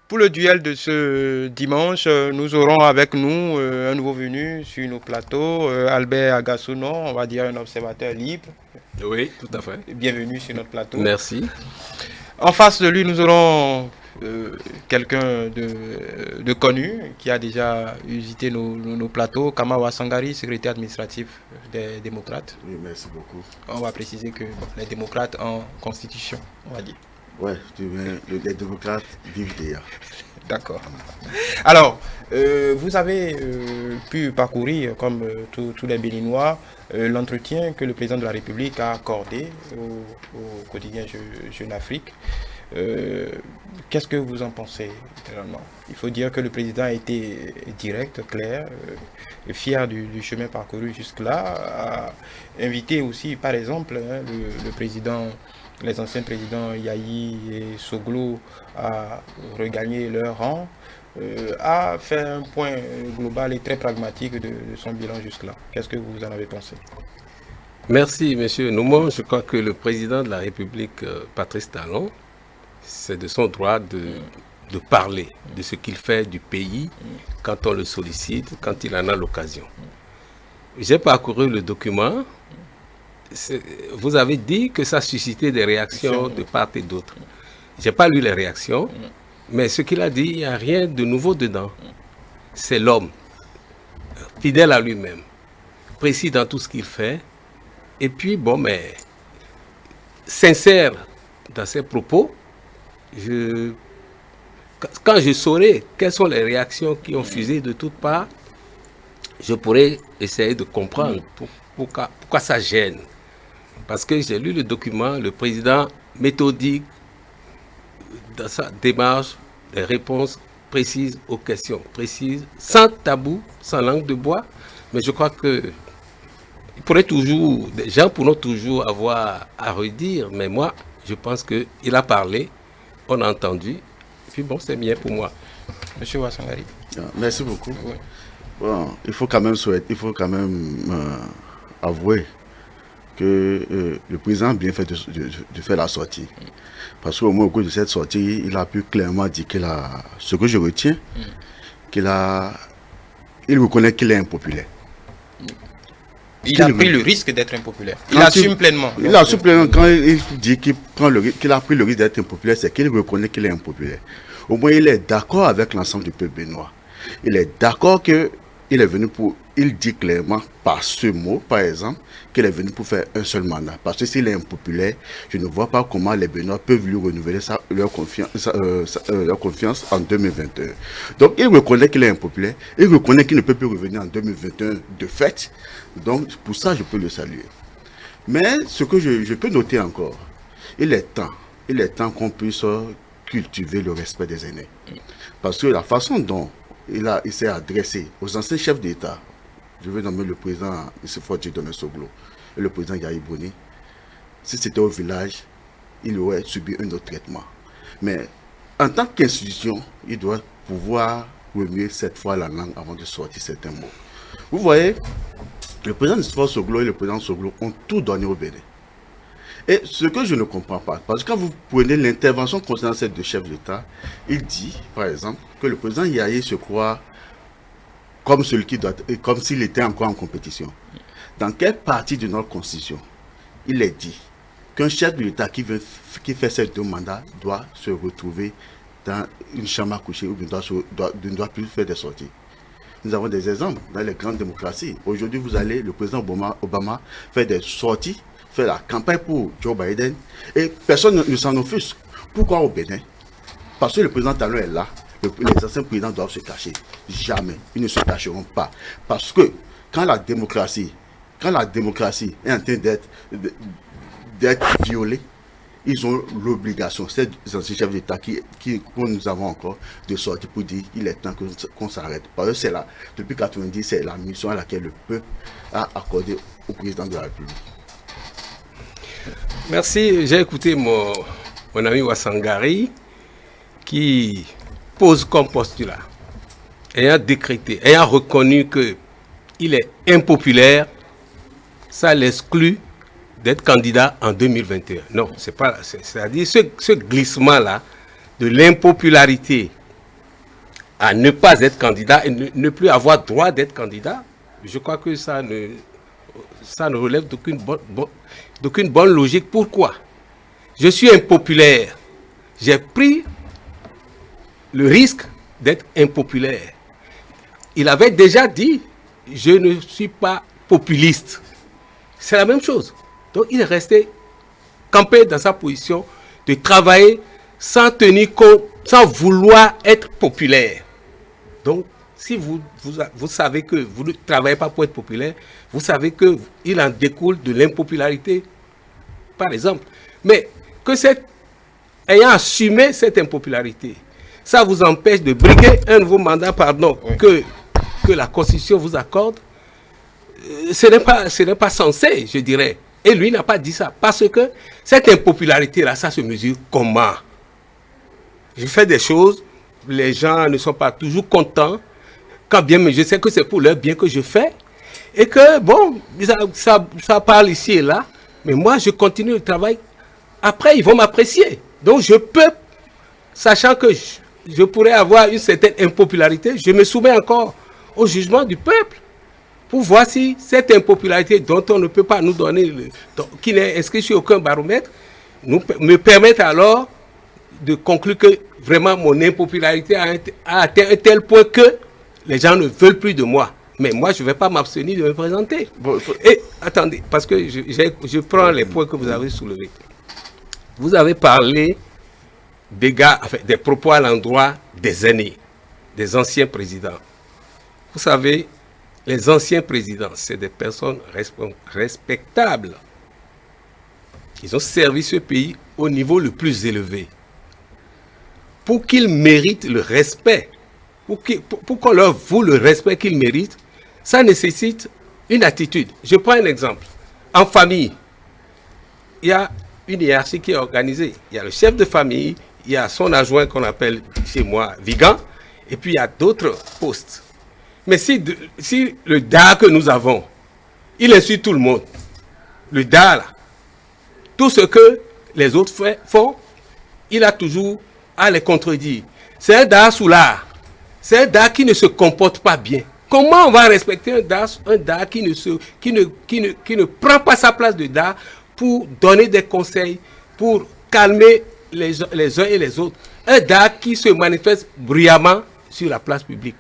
Pour le duel de ce dimanche, nous aurons avec nous un nouveau venu sur nos plateaux, Albert Agassono, on va dire un observateur libre. Oui, tout à fait. Bienvenue sur notre plateau. Merci. En face de lui, nous aurons quelqu'un de connu qui a déjà visité nos plateaux, Kamawa Sangari, secrétaire administratif des démocrates. Oui, merci beaucoup. On va préciser que les démocrates en constitution, on va dire. Ouais, les démocrates vivent déjà. D'accord. Alors, vous avez pu parcourir, comme tous les Béninois, l'entretien que le président de la République a accordé au quotidien Jeune Afrique. Qu'est-ce que vous en pensez réellement? Il faut dire que le président a été direct, clair, fier du chemin parcouru jusque-là, a invité aussi, par exemple, le président, les anciens présidents Yahi et Soglo à regagner leur rang, a fait un point global et très pragmatique de son bilan jusque-là. Qu'est-ce que vous en avez pensé? Merci, monsieur Noumon. Je crois que le président de la République, Patrice Talon, c'est de son droit de parler de ce qu'il fait du pays quand on le sollicite, quand il en a l'occasion. J'ai parcouru le document. Vous avez dit que ça suscitait des réactions de part et d'autre. Je n'ai pas lu les réactions, mais ce qu'il a dit, il n'y a rien de nouveau dedans. C'est l'homme, fidèle à lui-même, précis dans tout ce qu'il fait, et puis, bon, mais sincère dans ses propos. Quand je saurai quelles sont les réactions qui ont fusé de toutes parts, je pourrais essayer de comprendre pourquoi ça gêne. Parce que j'ai lu le document, le président méthodique dans sa démarche, des réponses précises aux questions précises, sans tabou, sans langue de bois. Mais je crois que des gens pourront toujours avoir à redire, mais moi, je pense qu'il a parlé, on a entendu, et puis bon, c'est bien pour moi. Monsieur Wassangari. Merci beaucoup. Oui. Bon, il faut quand même avouer que le président a bien fait de faire la sortie. Parce qu'au moins au cours de cette sortie, il a pu clairement dire ce que je retiens, il reconnaît qu'il est impopulaire. Il a pris le risque d'être impopulaire. Il assume pleinement. Il assume pleinement. Quand il dit qu'il a pris le risque d'être impopulaire, c'est qu'il reconnaît qu'il est impopulaire. Au moins, il est d'accord avec l'ensemble du peuple béninois. Il est d'accord qu'il est venu pour... Il dit clairement, par ce mot, par exemple, qu'il est venu pour faire un seul mandat. Parce que s'il est impopulaire, je ne vois pas comment les Béninois peuvent lui renouveler leur confiance en 2021. Donc, il reconnaît qu'il est impopulaire. Il reconnaît qu'il ne peut plus revenir en 2021 de fait. Donc, pour ça, je peux le saluer. Mais ce que je peux noter encore, il est temps qu'on puisse cultiver le respect des aînés. Parce que la façon dont il s'est adressé aux anciens chefs d'État, je vais nommer le président Issefodji Domesoglo et le président Yahi Boni, si c'était au village, il aurait subi un autre traitement. Mais en tant qu'institution, il doit pouvoir remuer cette fois la langue avant de sortir certains mots. Vous voyez, le président Issefodji Soglo et le président Soglo ont tout donné au Bénin. Et ce que je ne comprends pas, parce que quand vous prenez l'intervention concernant ces deux chefs d'État, il dit, par exemple, que le président Yahi se croit comme s'il était encore en compétition. Dans quelle partie de notre constitution il est dit qu'un chef de l'État qui fait ces deux mandats doit se retrouver dans une chambre à coucher ou ne doit plus faire des sorties? Nous avons des exemples dans les grandes démocraties. Aujourd'hui, le président Obama fait des sorties, fait la campagne pour Joe Biden et personne ne s'en offusque. Pourquoi au Bénin? Parce que le président Talon est là. Les anciens présidents doivent se cacher. Jamais. Ils ne se cacheront pas. Parce que quand la démocratie est en train d'être violée, ils ont l'obligation, ces anciens chefs d'État que nous avons encore, de sortir pour dire qu'il est temps qu'on s'arrête. Parce que c'est là, depuis 1990, c'est la mission à laquelle le peuple a accordé au président de la République. Merci. J'ai écouté mon ami Wassangari qui pose comme postulat, ayant décrété, ayant reconnu qu'il est impopulaire, ça l'exclut d'être candidat en 2021. Non, c'est pas. C'est-à-dire ce glissement-là de l'impopularité à ne pas être candidat et ne plus avoir droit d'être candidat, je crois que ça ne relève d'aucune bonne logique. Pourquoi? Je suis impopulaire. J'ai pris le risque d'être impopulaire. Il avait déjà dit, je ne suis pas populiste. C'est la même chose. Donc il est resté campé dans sa position de travailler sans tenir compte, sans vouloir être populaire. Donc, si vous savez que vous ne travaillez pas pour être populaire, vous savez qu'il en découle de l'impopularité, par exemple. Mais que ayant assumé cette impopularité, ça vous empêche de briguer un nouveau mandat, que la Constitution vous accorde, ce n'est pas censé, je dirais. Et lui n'a pas dit ça. Parce que cette impopularité-là, ça se mesure comment? Je fais des choses, les gens ne sont pas toujours contents, quand bien mais je sais que c'est pour leur bien que je fais, et que, bon, ça parle ici et là, mais moi, je continue le travail. Après, ils vont m'apprécier. Donc, je peux, sachant que je pourrais avoir une certaine impopularité, je me soumets encore au jugement du peuple pour voir si cette impopularité dont on ne peut pas nous donner, qui n'est inscrite sur aucun baromètre, me permettent alors de conclure que vraiment mon impopularité a atteint un tel point que les gens ne veulent plus de moi. Mais moi, je ne vais pas m'abstenir de me présenter. Bon, et attendez, parce que je prends les points que vous avez soulevés. Vous avez parlé des propos à l'endroit des aînés, des anciens présidents. Vous savez, les anciens présidents, c'est des personnes respectables. Ils ont servi ce pays au niveau le plus élevé. Pour qu'ils méritent le respect, pour qu'on leur voue le respect qu'ils méritent, ça nécessite une attitude. Je prends un exemple. En famille, il y a une hiérarchie qui est organisée. Il y a le chef de famille, il y a son adjoint qu'on appelle chez moi Vigan, et puis il y a d'autres postes. Mais si le DA que nous avons, il insulte tout le monde, le DA là, tout ce que les autres font, il a toujours à les contredire. C'est un DA soulard. C'est un DA qui ne se comporte pas bien. Comment on va respecter un DA qui ne prend pas sa place de DA pour donner des conseils, pour calmer les uns et les autres? Un DA qui se manifeste bruyamment sur la place publique.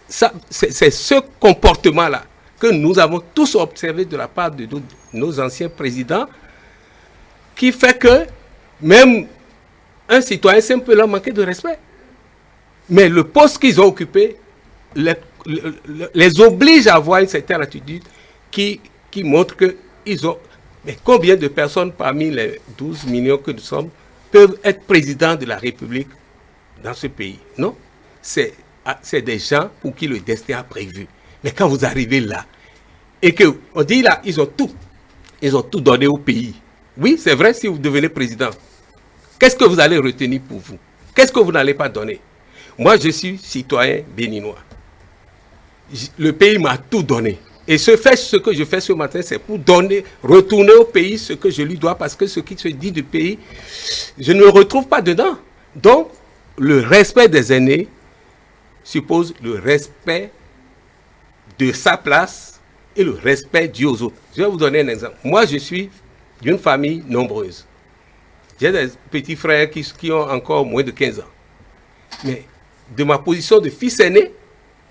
C'est ce comportement-là que nous avons tous observé de la part de nos anciens présidents qui fait que même un citoyen simple peut leur manquer de respect. Mais le poste qu'ils ont occupé les oblige à avoir une certaine attitude qui montre qu'ils ont... Mais combien de personnes parmi les 12 millions que nous sommes peuvent être présidents de la République dans ce pays? Non, c'est des gens pour qui le destin a prévu. Mais quand vous arrivez là, et qu'on dit là, ils ont tout donné au pays. Oui, c'est vrai, si vous devenez président, qu'est-ce que vous allez retenir pour vous? Qu'est-ce que vous n'allez pas donner? Moi, je suis citoyen béninois. Le pays m'a tout donné. Et ce que je fais ce matin, c'est pour retourner au pays ce que je lui dois, parce que ce qui se dit du pays, je ne me retrouve pas dedans. Donc, le respect des aînés suppose le respect de sa place et le respect dû aux autres. Je vais vous donner un exemple. Moi, je suis d'une famille nombreuse. J'ai des petits frères qui ont encore moins de 15 ans. Mais de ma position de fils aîné,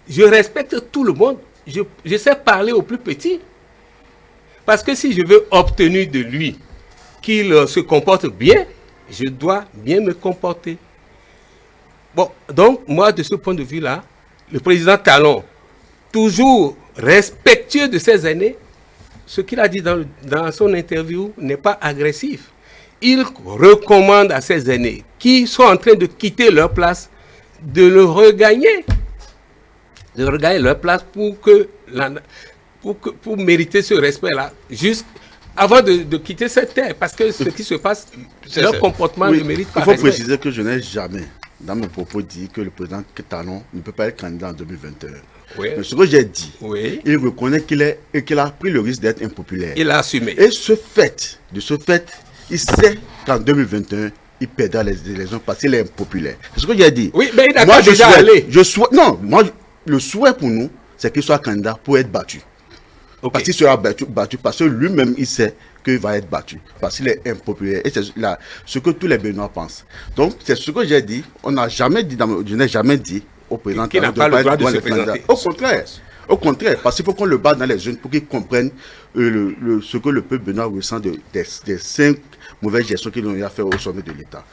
je respecte tout le monde. Je sais parler aux plus petits. Parce que si je veux obtenir de lui qu'il se comporte bien, je dois bien me comporter. Bon, donc, moi, de ce point de vue-là, le président Talon, toujours respectueux de ses aînés, ce qu'il a dit dans son interview n'est pas agressif. Il recommande à ses aînés qui sont en train de quitter leur place de le regagner. De regagner leur place pour mériter ce respect-là, juste avant de quitter cette terre. Parce que ce qui se passe, leur comportement ne mérite pas. Il faut préciser que je n'ai jamais, dans mes propos, dit que le président Talon ne peut pas être candidat en 2021. Oui. Mais ce que j'ai dit, oui, il reconnaît qu'il a pris le risque d'être impopulaire. Il a assumé. Et de ce fait, il sait qu'en 2021, il perdra les élections parce qu'il est impopulaire. C'est ce que j'ai dit. Oui, mais il Moi, a déjà allé. Non, le souhait pour nous, c'est qu'il soit candidat pour être battu. Ok. Parce qu'il sera battu parce que lui-même, il sait qu'il va être battu. Parce qu'il est impopulaire. Et c'est ce que tous les Béninois pensent. Donc, c'est ce que j'ai dit. Je n'ai jamais dit au président Qu'il n'a Talon pas le droit de être se candidat. présenter. Au contraire, parce qu'il faut qu'on le batte dans les jeunes pour qu'ils comprennent ce que le peuple béninois ressent des 5 mauvaises gestions qu'ils ont eu à faire au sommet de l'État.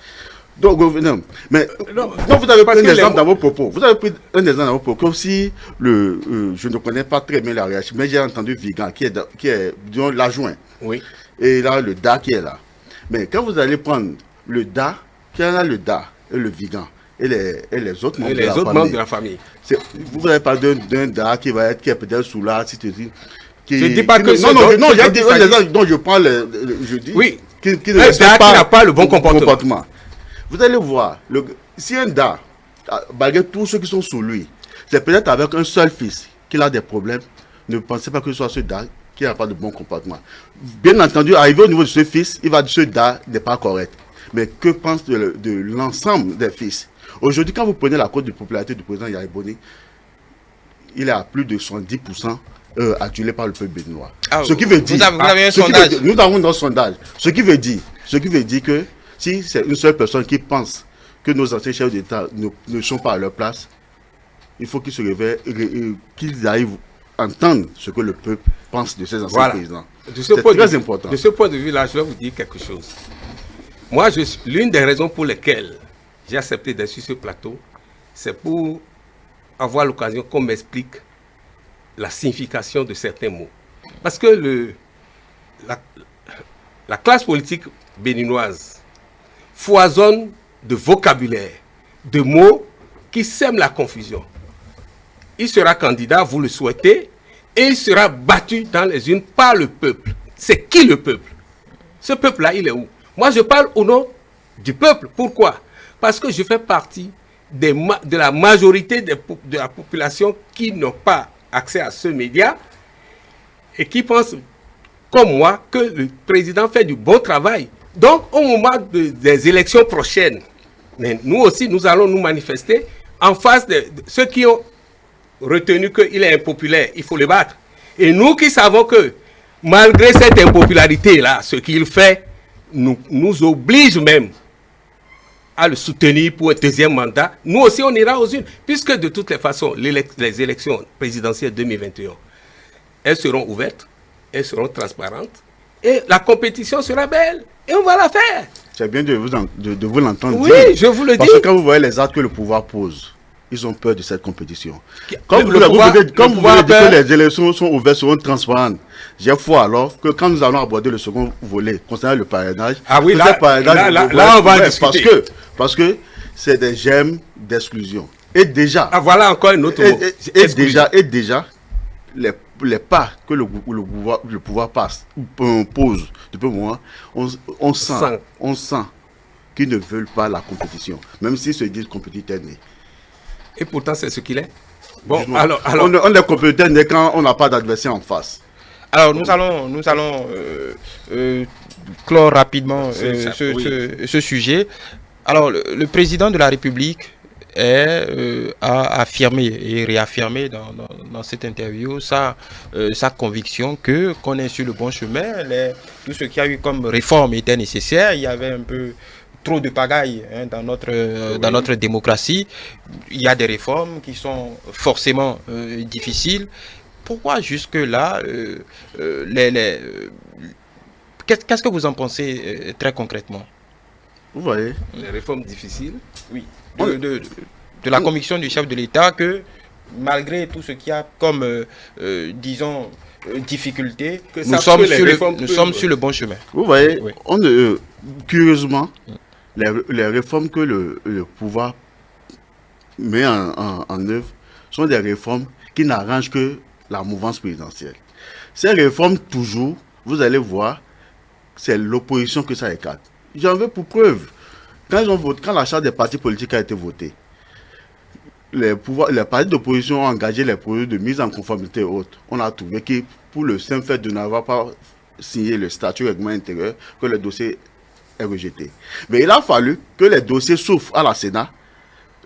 Donc, non, mais Non, vous avez parce pris un que exemple dans vos propos. Vous avez pris un exemple dans vos propos, comme si je ne connais pas très bien la réaction, mais j'ai entendu Vigan, qui est disons, l'adjoint. Oui. Et là, le DA qui est là. Mais quand vous allez prendre le DA, qui en a le DA et le Vigan, et les autres membres, Et les autres membres de la famille. Vous avez parlé d'un DA qui est peut-être sous là, si tu dis. Je ne dis pas que non, il y a des gens dont je prends je dis. Oui. Qui ne Un respectent DA qui n'a pas le bon comportement. Vous allez voir, si un DA, malgré tous ceux qui sont sous lui, c'est peut-être avec un seul fils qu'il a des problèmes, ne pensez pas que ce soit ce DA qui n'a pas de bon comportement. Bien entendu, arrivé au niveau de ce fils, il va dire que ce DA n'est pas correct. Mais que pense de l'ensemble des fils? Aujourd'hui, quand vous prenez la cote de popularité du président Yahya Boni, il est à plus de 70% adulé par le peuple béninois. Ah, Ce qui veut dire, vous avez un sondage. Nous avons notre sondage. Ce qui veut dire que si c'est une seule personne qui pense que nos anciens chefs d'État ne sont pas à leur place, il faut qu'ils se réveillent, qu'ils arrivent à entendre ce que le peuple pense de ces anciens présidents. C'est très important. De ce point de vue-là, je vais vous dire quelque chose. Moi, l'une des raisons pour lesquelles j'ai accepté d'être sur ce plateau, c'est pour avoir l'occasion qu'on m'explique la signification de certains mots. Parce que la classe politique béninoise foisonne de vocabulaire, de mots qui sèment la confusion. Il sera candidat, vous le souhaitez, et il sera battu dans les urnes par le peuple. C'est qui le peuple? Ce peuple-là, il est où? Moi, je parle au nom du peuple. Pourquoi? Parce que je fais partie de la majorité de la population qui n'ont pas accès à ce média et qui pensent, comme moi, que le président fait du bon travail. Donc, au moment des élections prochaines, mais nous aussi, nous allons nous manifester en face de ceux qui ont retenu qu'il est impopulaire, il faut le battre. Et nous qui savons que, malgré cette impopularité-là, ce qu'il fait nous oblige même à le soutenir pour un deuxième mandat. Nous aussi, on ira aux urnes, puisque de toutes les façons, les élections présidentielles 2021, elles seront ouvertes, elles seront transparentes, et la compétition sera belle, et on va la faire. C'est bien de vous l'entendre oui, dire. Je vous le dis. Parce que quand vous voyez les actes que le pouvoir pose, ils ont peur de cette compétition. Comme vous voulez dire que les élections sont ouvertes, seront transparentes, j'ai foi alors que quand nous allons aborder le second volet concernant le parrainage, là on va discuter. Parce que c'est des gemmes d'exclusion. Et déjà, voilà encore une autre mot. Et déjà, les pas que le pouvoir pose depuis un moment, on sent qu'ils ne veulent pas la compétition, même s'ils se disent compétiteurs nés. Et pourtant, c'est ce qu'il est. Bon, alors... On est compétiteur nés quand on n'a pas d'adversaire en face. Alors, nous allons clore rapidement ce sujet. Alors, le président de la République a affirmé et réaffirmé dans cette interview sa conviction qu'on est sur le bon chemin. Tout ce qu'il y a eu comme réforme était nécessaire. Il y avait un peu trop de pagaille dans notre démocratie. Il y a des réformes qui sont forcément difficiles. Pourquoi jusque-là, qu'est-ce que vous en pensez très concrètement? Vous voyez, les réformes difficiles. Oui. De la conviction du chef de l'État que malgré tout ce qu'il y a comme, disons, difficulté, nous sommes sur le bon chemin. Vous voyez, curieusement, les réformes que le pouvoir met en œuvre sont des réformes qui n'arrangent que la mouvance présidentielle. Ces réformes, toujours, vous allez voir, c'est l'opposition que ça écarte. J'en veux pour preuve. Quand la charte des partis politiques a été votée, les partis d'opposition ont engagé les projets de mise en conformité et autres. On a trouvé que pour le simple fait de n'avoir pas signé le statut règlement intérieur, que le dossier est rejeté. Mais il a fallu que les dossiers souffrent à la Sénat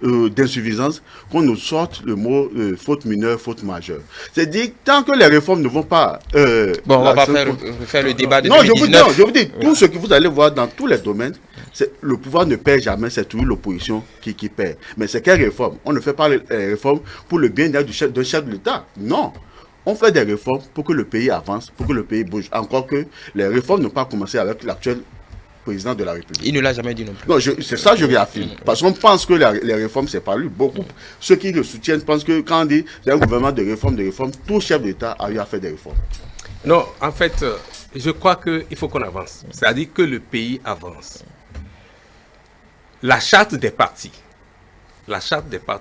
d'insuffisance, qu'on nous sorte le mot faute mineure, faute majeure. C'est-à-dire, tant que les réformes ne vont pas... bon, on va pas faire le débat de 2019. Non, je vous dis, tout ce que vous allez voir dans tous les domaines, le pouvoir ne perd jamais, c'est toujours l'opposition qui perd. Mais c'est quelle réforme? On ne fait pas les réformes pour le bien-être d'un chef de l'État. Non. On fait des réformes pour que le pays avance, pour que le pays bouge. Encore que les réformes n'ont pas commencé avec l'actuel président de la République. Il ne l'a jamais dit non plus. Non, c'est ça que je réaffirme. Parce qu'on pense que les réformes, c'est pas lui. Beaucoup, ceux qui le soutiennent pensent que quand on dit c'est un gouvernement de réforme, tout chef d'État a eu à faire des réformes. Non, en fait, je crois qu'il faut qu'on avance. C'est-à-dire que le pays avance. La charte des partis,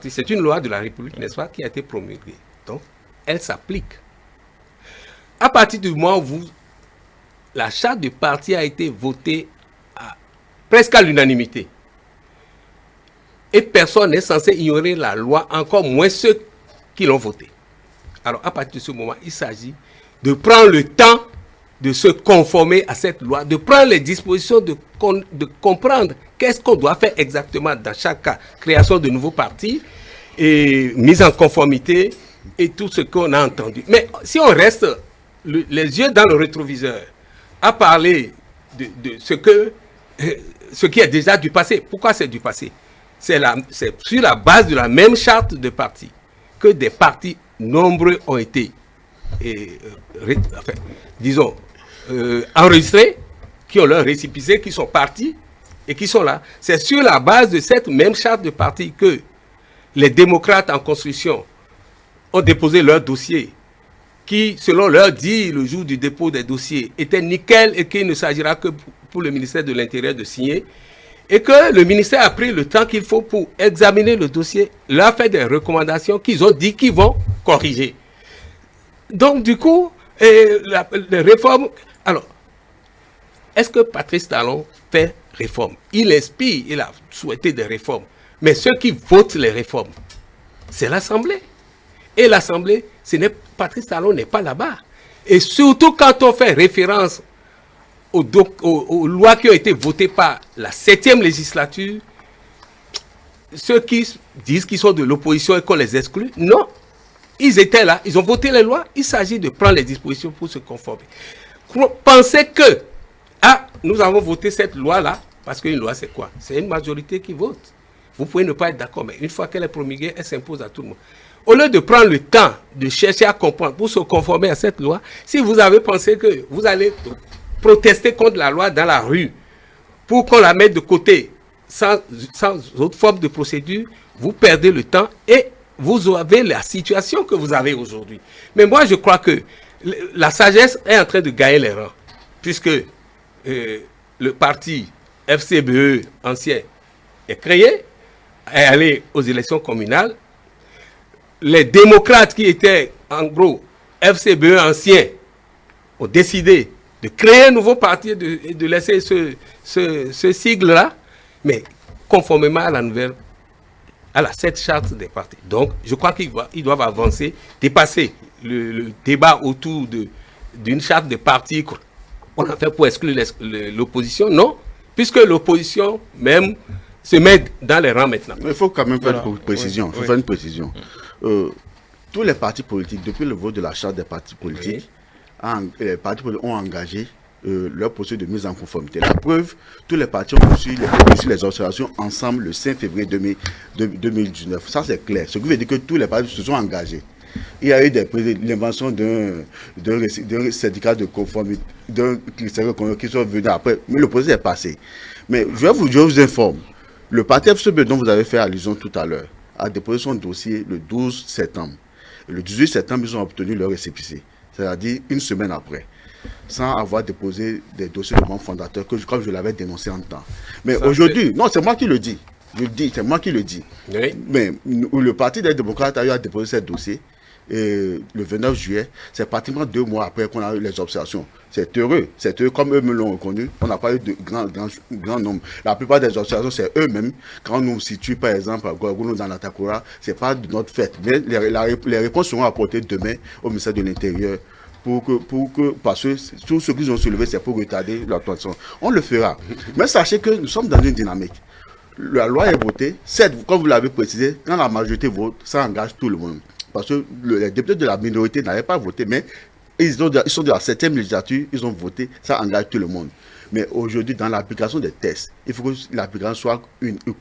c'est une loi de la République, n'est-ce pas, qui a été promulguée. Donc, elle s'applique. À partir du moment où la charte du parti a été votée presque à l'unanimité, et personne n'est censé ignorer la loi, encore moins ceux qui l'ont votée. Alors, à partir de ce moment, il s'agit de prendre le temps de se conformer à cette loi, de prendre les dispositions, de comprendre qu'est-ce qu'on doit faire exactement dans chaque cas, création de nouveaux partis, et mise en conformité, et tout ce qu'on a entendu. Mais si on reste les yeux dans le rétroviseur, à parler de ce qui est déjà du passé. Pourquoi c'est du passé? C'est sur la base de la même charte de parti que des partis nombreux ont été, enregistrés, qui ont leur récépissé, qui sont partis et qui sont là. C'est sur la base de cette même charte de parti que les démocrates en construction ont déposé leur dossier, qui, selon leur dit, le jour du dépôt des dossiers, était nickel et qu'il ne s'agira que pour le ministère de l'Intérieur de signer, et que le ministère a pris le temps qu'il faut pour examiner le dossier, leur fait des recommandations qu'ils ont dit qu'ils vont corriger. Donc, du coup, les réformes... Alors, est-ce que Patrice Talon fait réforme? Il inspire, il a souhaité des réformes. Mais ceux qui votent les réformes, c'est l'Assemblée. Et l'Assemblée, Patrice Talon n'est pas là-bas. Et surtout quand on fait référence aux lois qui ont été votées par la 7e législature, ceux qui disent qu'ils sont de l'opposition et qu'on les exclut, non. Ils étaient là, ils ont voté les lois, il s'agit de prendre les dispositions pour se conformer. Pensez que, nous avons voté cette loi-là, parce qu'une loi c'est quoi? C'est une majorité qui vote. Vous pouvez ne pas être d'accord, mais une fois qu'elle est promulguée, elle s'impose à tout le monde. Au lieu de prendre le temps de chercher à comprendre pour se conformer à cette loi, si vous avez pensé que vous allez protester contre la loi dans la rue pour qu'on la mette de côté sans autre forme de procédure, vous perdez le temps et vous avez la situation que vous avez aujourd'hui. Mais moi, je crois que la sagesse est en train de gagner les rangs, puisque le parti FCBE ancien est créé, est allé aux élections communales. Les démocrates qui étaient, en gros, FCBE anciens, ont décidé de créer un nouveau parti et de laisser ce sigle-là, mais conformément à cette charte des partis. Donc, je crois qu'ils doivent avancer, dépasser le débat autour d'une charte de parti qu'on a fait pour exclure l'opposition. Non, puisque l'opposition même se met dans les rangs maintenant. Mais il faut quand même faire une précision. Faire une précision. Tous les partis politiques, depuis le vote de la charte des partis politiques, les partis politiques ont engagé leur procédure de mise en conformité. La preuve, tous les partis ont reçu les observations ensemble le 5 février 2019. Ça, c'est clair. Ce qui veut dire que tous les partis se sont engagés. Il y a eu l'invention d'un syndicat de conformité, d'un critère qui sont venus après. Mais le procès est passé. Mais je vous informe. Le parti FCB dont vous avez fait allusion tout à l'heure a déposé son dossier le 12 septembre. Et le 18 septembre, ils ont obtenu leur récépissé. C'est-à-dire une semaine après, sans avoir déposé des dossiers de membres fondateurs, comme je l'avais dénoncé en temps. Mais aujourd'hui, non, c'est moi qui le dis. C'est moi qui le dis. Oui. Mais le Parti des démocrates a eu à déposer ces dossiers. Et le 29 juillet, c'est pratiquement 2 mois après qu'on a eu les observations. C'est heureux, comme eux me l'ont reconnu. On n'a pas eu de grand nombre. La plupart des observations, c'est eux-mêmes. Quand on nous situe, par exemple, à Gorgono dans la Takora, ce n'est pas de notre fait. Mais les réponses seront apportées demain au ministère de l'Intérieur parce que tout ce qu'ils ont soulevé, c'est pour retarder l'obtention. On le fera. Mais sachez que nous sommes dans une dynamique. La loi est votée. Certes, comme vous l'avez précisé, quand la majorité vote, ça engage tout le monde. Parce que les députés de la minorité n'avaient pas voté, mais ils sont de la 7e législature, ils ont voté, ça engage tout le monde. Mais aujourd'hui, dans l'application des tests, il faut que l'application soit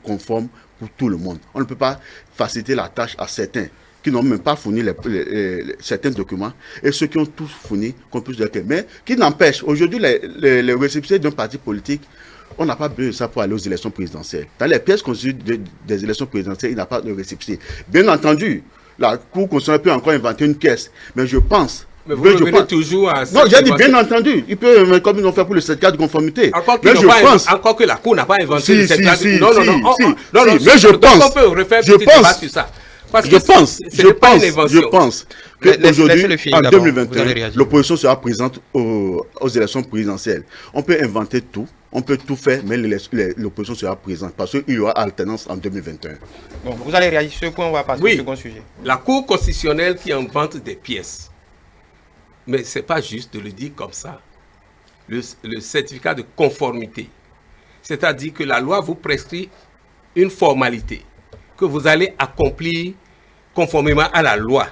conforme pour tout le monde. On ne peut pas faciliter la tâche à certains qui n'ont même pas fourni certains documents et ceux qui ont tous fourni qu'on puisse dire que. Mais qui n'empêche, aujourd'hui, les récépissés d'un parti politique, on n'a pas besoin de ça pour aller aux élections présidentielles. Dans les pièces constitutives des élections présidentielles, il n'y a pas de récépissé. Bien entendu, la Cour constitutionnelle peut encore inventer une caisse, mais je pense. Mais vous revenez toujours à... Non, j'ai dit bien entendu. Il peut, comme ils ont fait pour le certificat de conformité. Encore que la Cour n'a pas inventé le certificat de conformité. Non, mais je pense. On peut refaire un petit débat sur ça. Je pense qu'aujourd'hui, en 2021, l'opposition sera présente aux élections présidentielles. On peut inventer tout, on peut tout faire, mais l'opposition sera présente parce qu'il y aura alternance en 2021. Bon, vous allez réagir sur ce point, on va passer au second sujet. La Cour constitutionnelle qui invente des pièces. Mais ce n'est pas juste de le dire comme ça. Le certificat de conformité, c'est-à-dire que la loi vous prescrit une formalité que vous allez accomplir conformément à la loi.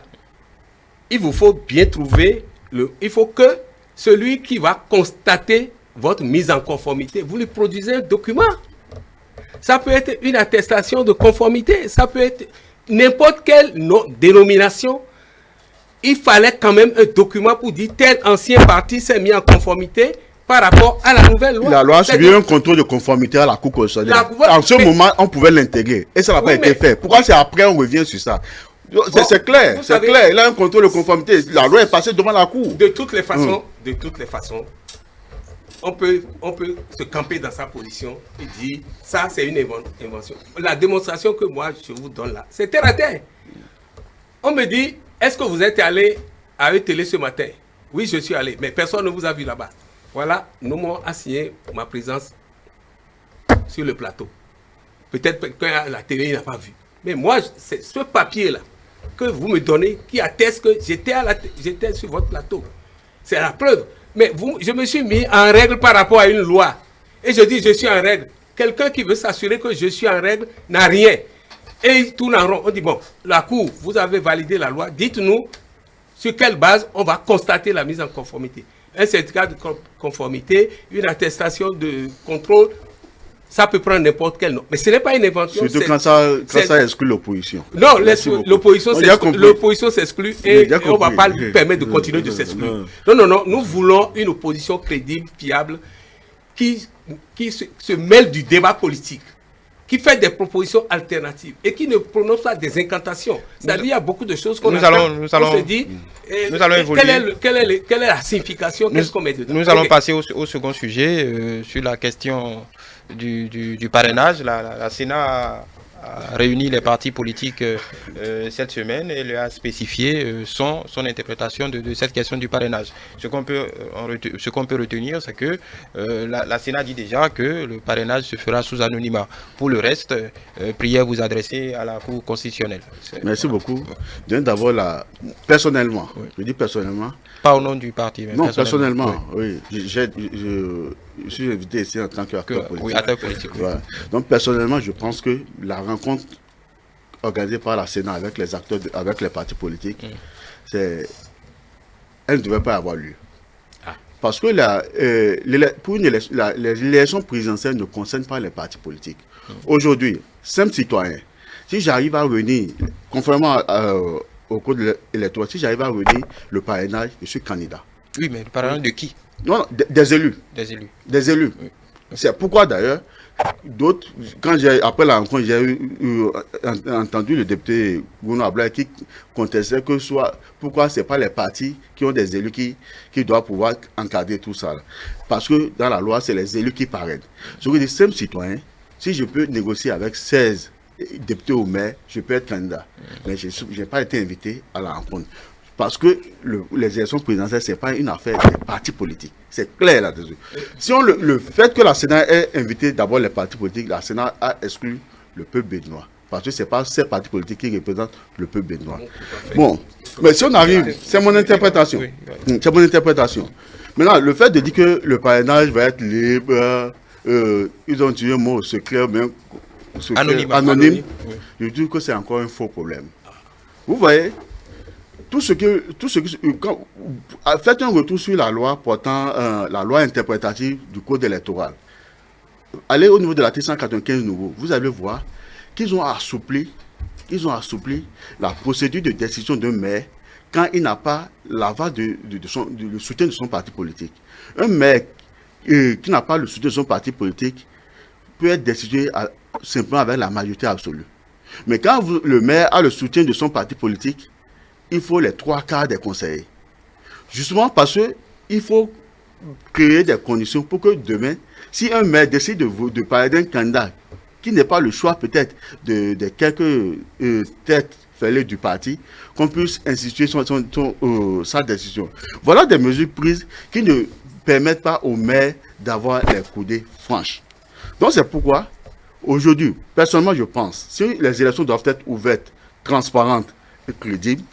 Il vous faut bien trouver, il faut que celui qui va constater votre mise en conformité, vous lui produisez un document. Ça peut être une attestation de conformité, ça peut être n'importe quelle dénomination. Il fallait quand même un document pour dire tel ancien parti s'est mis en conformité par rapport à la nouvelle loi. La loi a subi un contrôle de conformité à la Cour constitutionnelle. En ce moment, on pouvait l'intégrer. Et ça n'a pas été fait. Pourquoi c'est après on revient sur ça? C'est clair, c'est clair. Il a un contrôle de conformité. La loi est passée devant la Cour. De toutes les façons, on peut se camper dans sa position et dire ça c'est une invention. La démonstration que moi je vous donne là, c'est terre à terre. On me dit, est-ce que vous êtes allé à ETélé ce matin? Oui, je suis allé, mais personne ne vous a vu là-bas. Voilà, nous m'ont assigné ma présence sur le plateau. Peut-être que la télé n'a pas vu. Mais moi, c'est ce papier-là que vous me donnez qui atteste que j'étais sur votre plateau. C'est la preuve. Mais je me suis mis en règle par rapport à une loi. Et je dis, je suis en règle. Quelqu'un qui veut s'assurer que je suis en règle n'a rien. Et il tourne en rond. On dit, bon, la Cour, vous avez validé la loi. Dites-nous sur quelle base on va constater la mise en conformité. Un certificat de conformité, une attestation de contrôle, ça peut prendre n'importe quel nom. Mais ce n'est pas une invention. Surtout quand ça exclut l'opposition. Non, l'opposition s'exclut et on ne va pas lui permettre de continuer de s'exclure. Non. Nous voulons une opposition crédible, fiable, qui se mêle du débat politique, qui fait des propositions alternatives et qui ne prononce pas des incantations. C'est-à-dire qu'il y a beaucoup de choses qu'on se dit. Nous allons évoluer. Quelle est la signification? Qu'est-ce qu'on met dedans? Nous allons passer au second sujet sur la question du parrainage. La Sénat a réuni les partis politiques cette semaine et leur a spécifié son interprétation de cette question du parrainage. Ce qu'on peut retenir, c'est que la Sénat dit déjà que le parrainage se fera sous anonymat. Pour le reste, priez vous adresser à la Cour constitutionnelle. Merci beaucoup. D'abord, personnellement, je dis personnellement. Pas au nom du parti, mais non, personnellement, oui. Je suis invité ici en tant qu'acteur politique. Oui, acteur politique. Oui. Ouais. Donc, personnellement, je pense que la rencontre organisée par la Sénat avec les acteurs, avec les partis politiques, elle ne devait pas avoir lieu. Parce que l'élection présidentielle ne concerne pas les partis politiques. Aujourd'hui, simple citoyen, si j'arrive à réunir, conformément au code électoral, si j'arrive à réunir le parrainage, je suis candidat. Oui, mais le parrainage de qui? Non, des élus. Des élus. Oui. C'est pourquoi d'ailleurs, d'autres, après la rencontre, j'ai entendu le député Bruno Ablaye qui contestait que pourquoi ce n'est pas les partis qui ont des élus qui doivent pouvoir encadrer tout ça. Parce que dans la loi, c'est les élus qui parrainent. Je veux dire, simple citoyen, si je peux négocier avec 16 députés au maire, je peux être candidat. Mais je n'ai pas été invité à la rencontre. Parce que les élections présidentielles, ce n'est pas une affaire des partis politiques. C'est clair là-dessus. Si le fait que la Sénat ait invité d'abord les partis politiques, la Sénat a exclu le peuple béninois. parce que ce n'est pas ces partis politiques qui représentent le peuple béninois. Bon, mais si on arrive, c'est mon interprétation. C'est mon interprétation. Maintenant, le fait de dire que le parrainage va être libre, ils ont dit un mot secret, mais anonyme. Je dis que c'est encore un faux problème. Vous voyez, faites un retour sur la loi portant la loi interprétative du code électoral. Allez au niveau de l'article 195 nouveau, vous allez voir qu'ils ont assoupli la procédure de décision d'un maire quand il n'a pas l'aval le soutien de son parti politique. Un maire qui n'a pas le soutien de son parti politique peut être décidé simplement avec la majorité absolue. Mais quand le maire a le soutien de son parti politique, il faut les 3/4 des conseillers. Justement parce qu'il faut créer des conditions pour que demain, si un maire décide de parler d'un candidat qui n'est pas le choix peut-être de quelques têtes fêlées du parti, qu'on puisse instituer sa décision. Voilà des mesures prises qui ne permettent pas au maire d'avoir les coudées franches. Donc c'est pourquoi, aujourd'hui, personnellement je pense, si les élections doivent être ouvertes, transparentes et crédibles,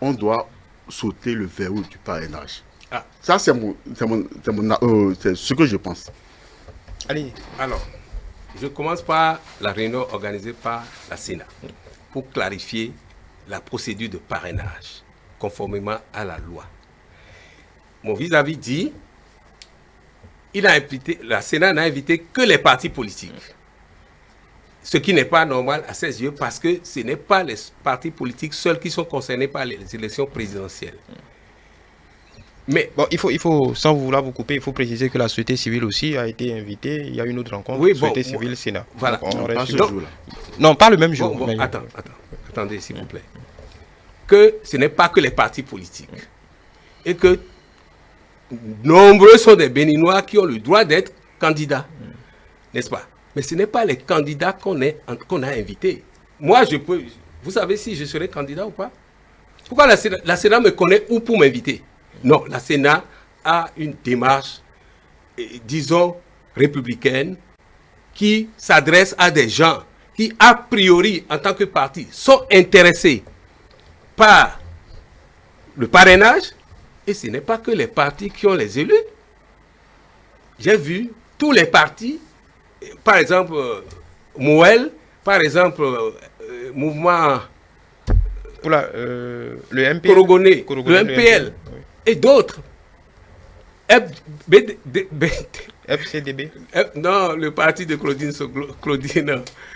on doit sauter le verrou du parrainage. Ça, c'est ce que je pense. Allez. Alors, je commence par la réunion organisée par la Sénat pour clarifier la procédure de parrainage conformément à la loi. Mon vis-à-vis dit, la Sénat n'a invité que les partis politiques. Ce qui n'est pas normal à ses yeux parce que ce n'est pas les partis politiques seuls qui sont concernés par les élections présidentielles. Mais bon, il faut, sans vouloir vous couper, il faut préciser que la société civile aussi a été invitée. Il y a une autre rencontre, oui, société civile Sénat. Voilà. Non, pas le même jour. Mais... Attendez, s'il vous plaît. Que ce n'est pas que les partis politiques. Et que nombreux sont des Béninois qui ont le droit d'être candidats. N'est-ce pas? Mais ce n'est pas les candidats qu'on a invités. Moi, je peux... Vous savez si je serai candidat ou pas? Pourquoi la Sénat me connaît où pour m'inviter? Non, la Sénat a une démarche, disons, républicaine, qui s'adresse à des gens qui, a priori, en tant que parti, sont intéressés par le parrainage. Et ce n'est pas que les partis qui ont les élus. J'ai vu tous les partis, par exemple, Moël, par exemple, Mouvement... Pour le MPL. Korogoné, le MPL. Et d'autres. FCDB. Non, le parti de Claudine.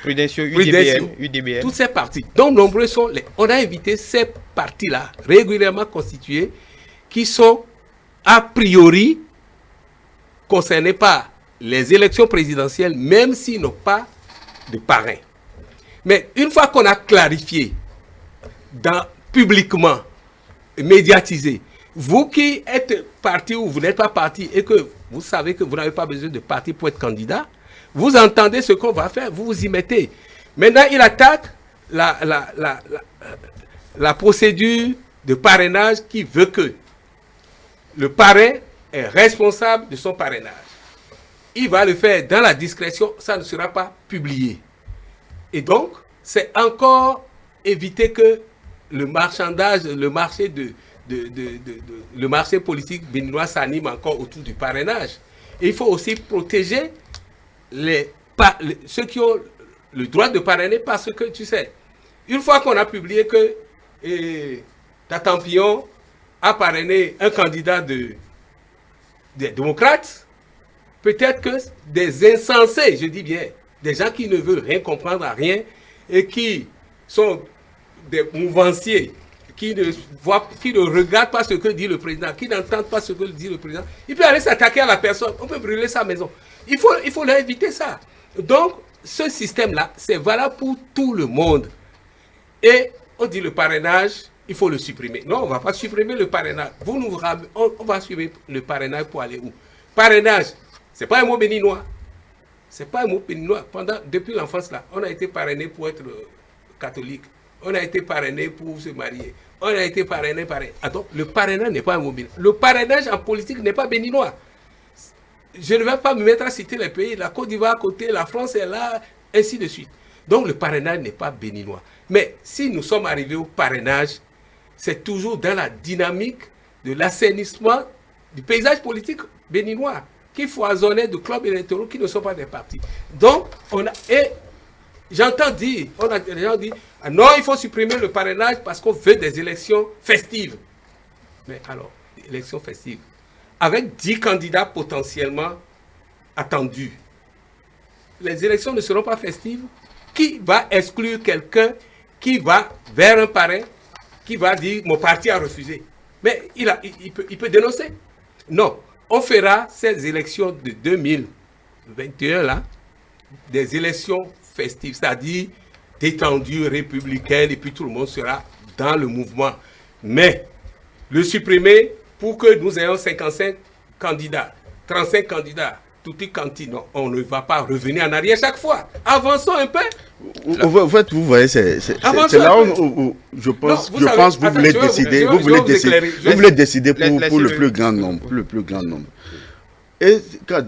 Prudentieux, UDBN. Tous ces partis. Donc, nombreux sont les. On a invité ces partis-là, régulièrement constitués, qui sont a priori concernés par les élections présidentielles, même s'ils n'ont pas de parrain. Mais une fois qu'on a clarifié, publiquement, médiatisé, vous qui êtes parti ou vous n'êtes pas parti et que vous savez que vous n'avez pas besoin de parti pour être candidat, vous entendez ce qu'on va faire, vous vous y mettez. Maintenant, il attaque la procédure de parrainage qui veut que le parrain est responsable de son parrainage. Il va le faire dans la discrétion, ça ne sera pas publié. Et donc, c'est encore éviter que le marchandage, le marché le marché politique béninois s'anime encore autour du parrainage. Et il faut aussi protéger ceux qui ont le droit de parrainer parce que, tu sais, une fois qu'on a publié que Tatampillon a parrainé un candidat des démocrates, peut-être que des insensés, je dis bien, des gens qui ne veulent rien comprendre à rien et qui sont des mouvanciers, qui ne regardent pas ce que dit le président, qui n'entendent pas ce que dit le président, il peut aller s'attaquer à la personne, on peut brûler sa maison. Il faut leur éviter ça. Donc, ce système-là, c'est valable pour tout le monde. Et on dit le parrainage, il faut le supprimer. Non, on ne va pas supprimer le parrainage. On va supprimer le parrainage pour aller où? Parrainage, ce n'est pas un mot béninois. Ce n'est pas un mot béninois. Depuis l'enfance, là, on a été parrainé pour être catholique. On a été parrainé pour se marier. On a été parrainé. Donc, le parrainage n'est pas un mot béninois. Le parrainage en politique n'est pas béninois. Je ne vais pas me mettre à citer les pays. La Côte d'Ivoire à côté, la France est là, ainsi de suite. Donc le parrainage n'est pas béninois. Mais si nous sommes arrivés au parrainage, c'est toujours dans la dynamique de l'assainissement du paysage politique béninois, qui foisonnait de clubs électoraux qui ne sont pas des partis. Donc, j'entends dire, les gens disent, ah non, il faut supprimer le parrainage parce qu'on veut des élections festives. Mais alors, élections festives, avec 10 candidats potentiellement attendus, les élections ne seront pas festives. Qui va exclure quelqu'un qui va vers un parrain, qui va dire, mon parti a refusé? Mais il peut dénoncer. Non, on fera ces élections de 2021, là, des élections festives, c'est-à-dire détendues, républicaines, et puis tout le monde sera dans le mouvement. Mais le supprimer pour que nous ayons 55 candidats, 35 candidats, tout est quanti, non, on ne va pas revenir en arrière chaque fois. Avançons un peu. En fait, vous voyez, c'est là où je pense que vous voulez décider, vous voulez décider pour le plus grand nombre, Et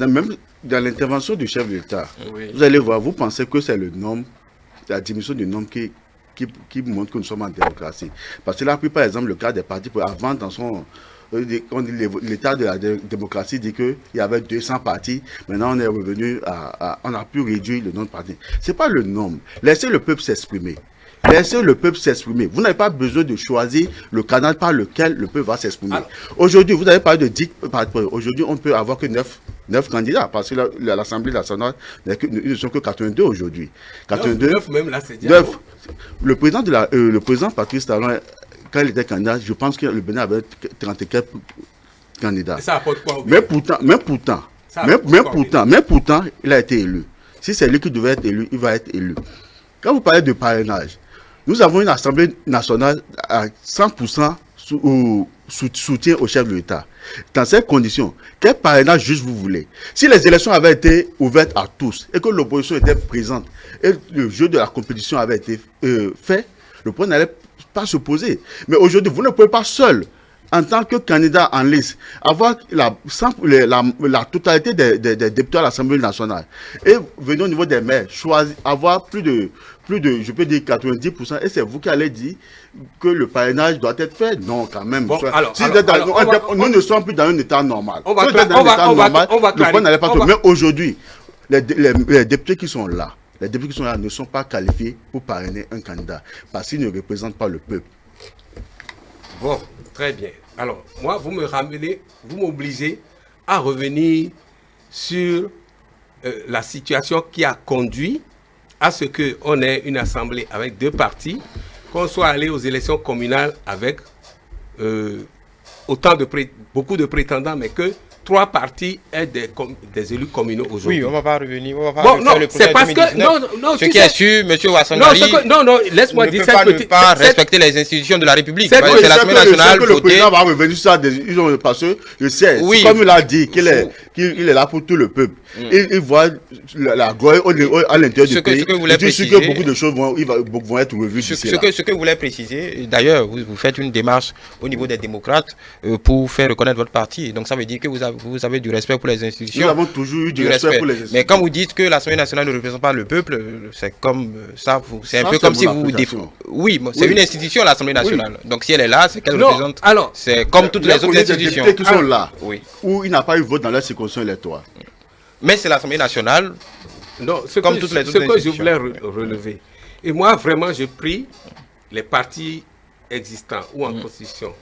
même dans l'intervention du chef de l'État, vous allez voir, vous pensez que c'est le nombre, la diminution du nombre qui montre que nous sommes en démocratie. Parce que là, par exemple, le cas des partis, avant, dans son... L'état de la démocratie dit qu'il y avait 200 partis. Maintenant, on est revenu on a pu réduire le nombre de partis. Ce n'est pas le nombre. Laissez le peuple s'exprimer. Laissez le peuple s'exprimer. Vous n'avez pas besoin de choisir le canal par lequel le peuple va s'exprimer. Aujourd'hui, vous avez parlé de 10 partis. Aujourd'hui, on ne peut avoir que 9 candidats. Parce que l'Assemblée nationale, ils ne sont que 82 aujourd'hui. 9 même là, c'est déjà. Le président Patrice Talon, quand il était candidat, je pense que le Bénin avait 34 candidats. Et ça apporte quoi au Bénin? Mais pourtant, il a été élu. Si c'est lui qui devait être élu, il va être élu. Quand vous parlez de parrainage, nous avons une Assemblée nationale à 100% soutien au chef de l'État. Dans ces conditions, quel parrainage juste vous voulez? Si les élections avaient été ouvertes à tous et que l'opposition était présente et le jeu de la compétition avait été fait, le point n'allait pas se poser. Mais aujourd'hui, vous ne pouvez pas seul, en tant que candidat en liste, avoir la totalité des députés à l'Assemblée nationale. Et venir au niveau des maires, avoir plus de, je peux dire 90%, et c'est vous qui allez dire que le parrainage doit être fait. Non, quand même. Bon, nous ne sommes plus dans un état normal. Le point n'allait pas se poser. Mais aujourd'hui, les députés qui sont là, ne sont pas qualifiés pour parrainer un candidat parce qu'ils ne représentent pas le peuple. Bon, très bien. Alors, moi, vous m'obligez à revenir sur la situation qui a conduit à ce qu'on ait une assemblée avec 2 partis, qu'on soit allé aux élections communales avec beaucoup de prétendants, mais que 3 partis aient des élus communaux aujourd'hui. Oui, on ne va pas revenir. C'est parce que... Ce qui est sûr, M. Wassangari, laisse-moi dire ça. Ne pas respecter les institutions de la République. C'est l'Assemblée nationale votée. Le président va revenir sur ça, parce que je sais, comme il a dit qu'il est là pour tout le peuple. Il voit la gloire à l'intérieur du pays. Je suis que beaucoup de choses vont être revues d'ici là. Ce que vous voulez préciser, d'ailleurs, vous faites une démarche au niveau des démocrates pour faire reconnaître votre parti. Donc ça veut dire que vous avez du respect pour les institutions. Nous avons toujours eu du respect pour les institutions. Mais quand vous dites que l'Assemblée nationale ne représente pas le peuple, c'est comme ça, c'est un peu comme si vous défendez. Oui, c'est une institution, l'Assemblée nationale. Donc si elle est là, c'est qu'elle représente. C'est comme toutes les autres institutions. Les députés qui sont là, où il n'a pas eu vote dans leur circonscription électorale. Mais c'est l'Assemblée nationale. Non, comme toutes les autres institutions. Ce que je voulais relever. Et moi, vraiment, je prie les partis existants ou en constitution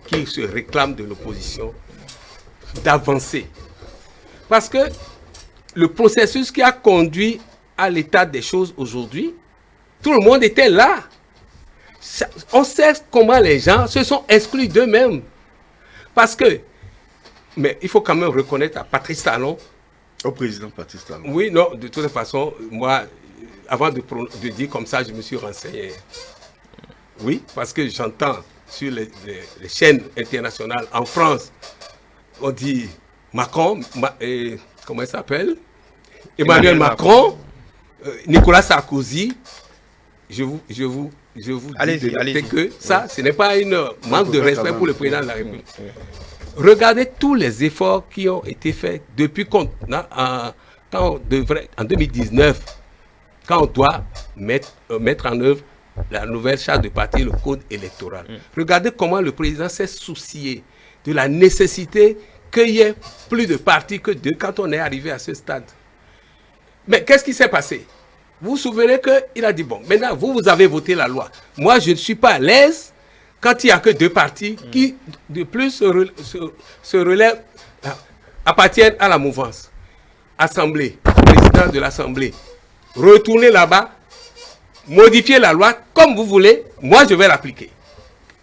qui se réclament de l'opposition d'avancer. Parce que le processus qui a conduit à l'état des choses aujourd'hui, tout le monde était là. On sait comment les gens se sont exclus d'eux-mêmes. Parce que, mais il faut quand même reconnaître à Patrice Talon. Au président Patrice Talon. Oui, non, de toute façon, moi, avant de dire comme ça, je me suis renseigné. Oui, parce que j'entends sur les chaînes internationales en France, on dit Macron, comment il s'appelle? Emmanuel Macron, Nicolas Sarkozy. Je vous dis que ça, ce n'est pas un manque de respect pour le président de la République. Regardez tous les efforts qui ont été faits depuis en 2019. quand on doit mettre en œuvre la nouvelle charte de parti, le code électoral. Regardez comment le président s'est soucié de la nécessité qu'il y ait plus de partis que 2 quand on est arrivé à ce stade. Mais qu'est-ce qui s'est passé? Vous vous souvenez qu'il a dit, bon, maintenant, vous avez voté la loi. Moi, je ne suis pas à l'aise quand il n'y a que 2 partis qui, de plus, se relèvent, appartiennent à la mouvance. Assemblée, président de l'Assemblée, retournez là-bas, modifiez la loi comme vous voulez, moi, je vais l'appliquer.